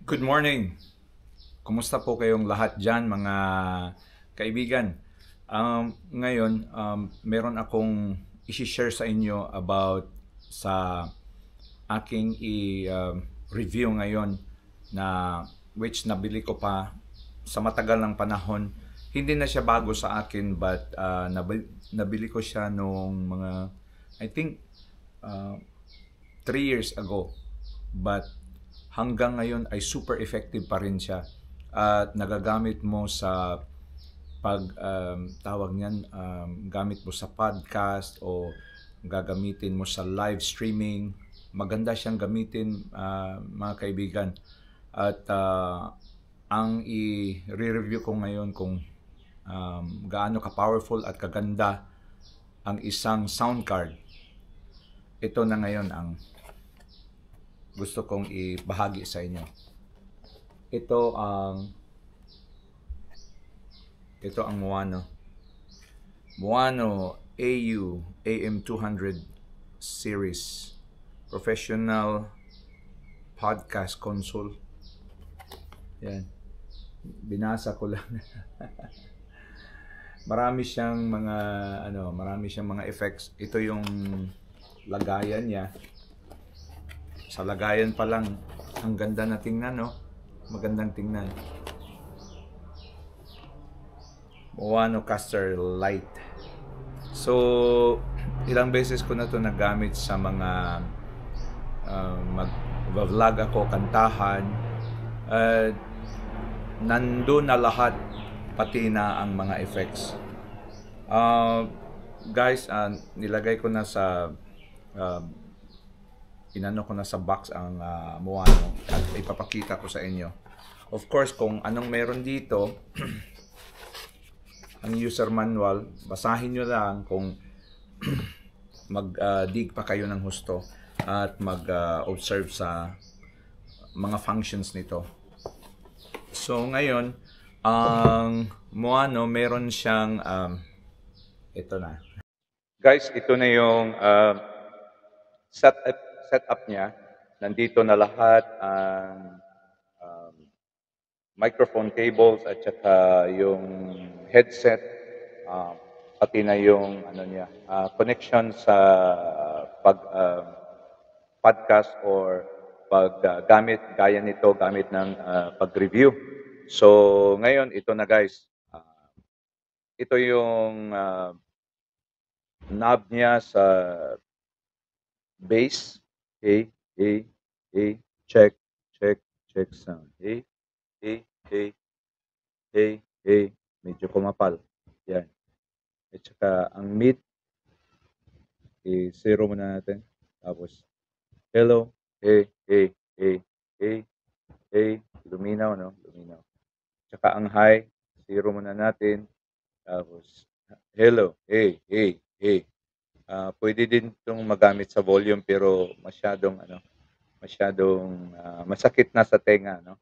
Good morning! Kumusta po kayong lahat dyan, mga kaibigan? Ngayon, meron akong isi-share sa inyo about sa aking i-review ngayon na which nabili ko pa sa matagal ng panahon. Hindi na siya bago sa akin but nabili ko siya nung mga I think uh, 3 years ago. But hanggang ngayon ay super effective pa rin siya. At nagagamit mo sa tawag niyan, gamit mo sa podcast o gagamitin mo sa live streaming. Maganda siyang gamitin, mga kaibigan. At ang i-review ko ngayon kung gaano ka-powerful at kaganda ang isang sound card. Ito na ngayon ang gusto kong ibahagi sa inyo. Ito ang Muano. Muano AU AM200 series. Professional podcast console. Yan. Binasa ko lang. Marami siyang mga effects. Ito yung lagayan niya. Sa lagayan pa lang, ang ganda na tingnan, no? Magandang tingnan. Muano Caster Lite. So, ilang beses ko na to nagamit sa mga mag-vlog ako, kantahan. Nandun na lahat, pati na ang mga effects. Guys, nilagay ko na sa inano ko na sa box ang Muano at ipapakita ko sa inyo. Of course, kung anong meron dito, ang user manual, basahin nyo lang kung mag-dig pa kayo ng husto at mag-observe sa mga functions nito. So ngayon, ang Muano meron siyang ito na. Guys, ito na yung setup niya. Nandito na lahat ang microphone cables at saka yung headset, pati na yung connection sa podcast or paggamit gaya nito gamit ng pag-review. So ngayon ito na guys. Ito yung knob niya sa bass. A, A, A, check, check, check sound. A, A, A, A, A, medyo kumapal. Yan. At saka ang mid, i-zero muna natin. Tapos, hello, A, A, A, A, A, luminaw, no? Luminaw. Tsaka ang high, zero muna natin. Tapos, hello, A, A, A. Pwede din itong magamit sa volume pero masyadong masakit na sa tenga, no?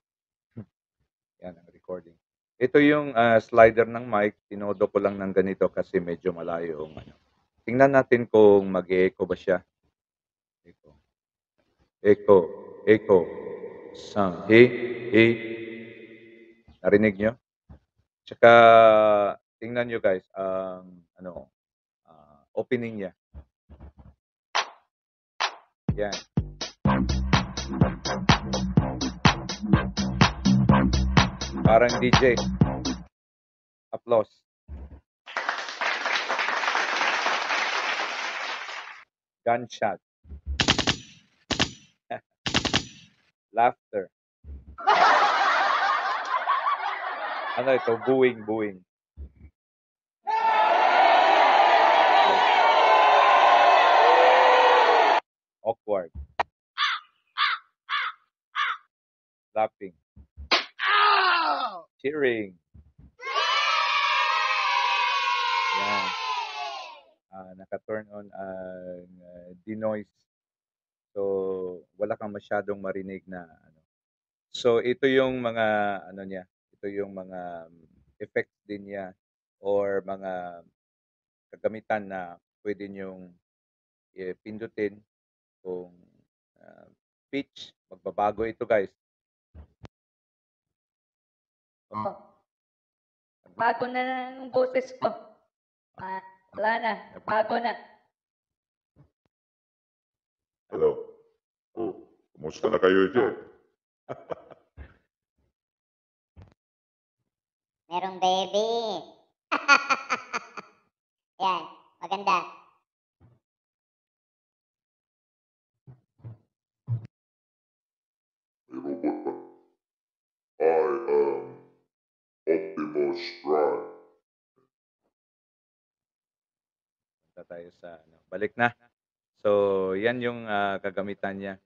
Yan ang recording. Ito yung slider ng mic, tinodo ko lang ng ganito kasi medyo malayo ang Tingnan natin kung mag-echo ba siya. Echo. Echo, echo. Sound. Hey, hey. Narinig nyo? Tsaka tingnan nyo guys ang opening niya. Yan. Parang DJ. Applause. Gunshot. Laughter. Ano ito? Booing, booing. Awkward. Laughing. Cheering. Yan. Naka-turn on ang denoise. So, wala kang masyadong marinig na So, ito yung mga niya. Ito yung mga effects din niya or mga kagamitan na pwede niyong pindutin kung pitch, magbabago ito guys. Oh, bago na ng boses ko. Wala na, bago na. Hello. Oh, kumusta na kayo dyan? Merong baby. Yan, maganda. May robot ba? I am Optimus Prime. Punta tayo sa balik na. So, yan yung kagamitan niya.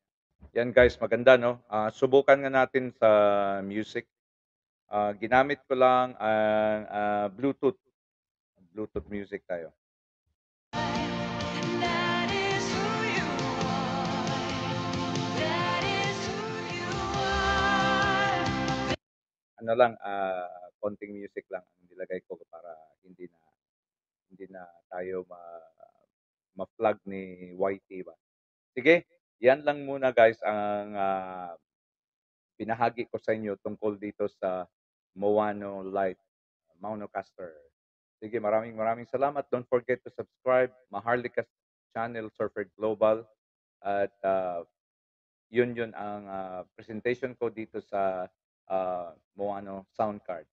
Yan guys, maganda no. Subukan nga natin sa music. Ginamit ko lang ang Bluetooth. Bluetooth music tayo. That is who you are. That is who you are. Ano lang, konting music lang ang nilagay ko para hindi na tayo ma-flag ni YT ba. Sige, yan lang muna guys ang binahagi ko sa inyo tungkol dito sa Moano Lite Monocaster. Sige, maraming salamat. Don't forget to subscribe Maharlika Channel Surfer Global at yun ang presentation ko dito sa Moano sound card.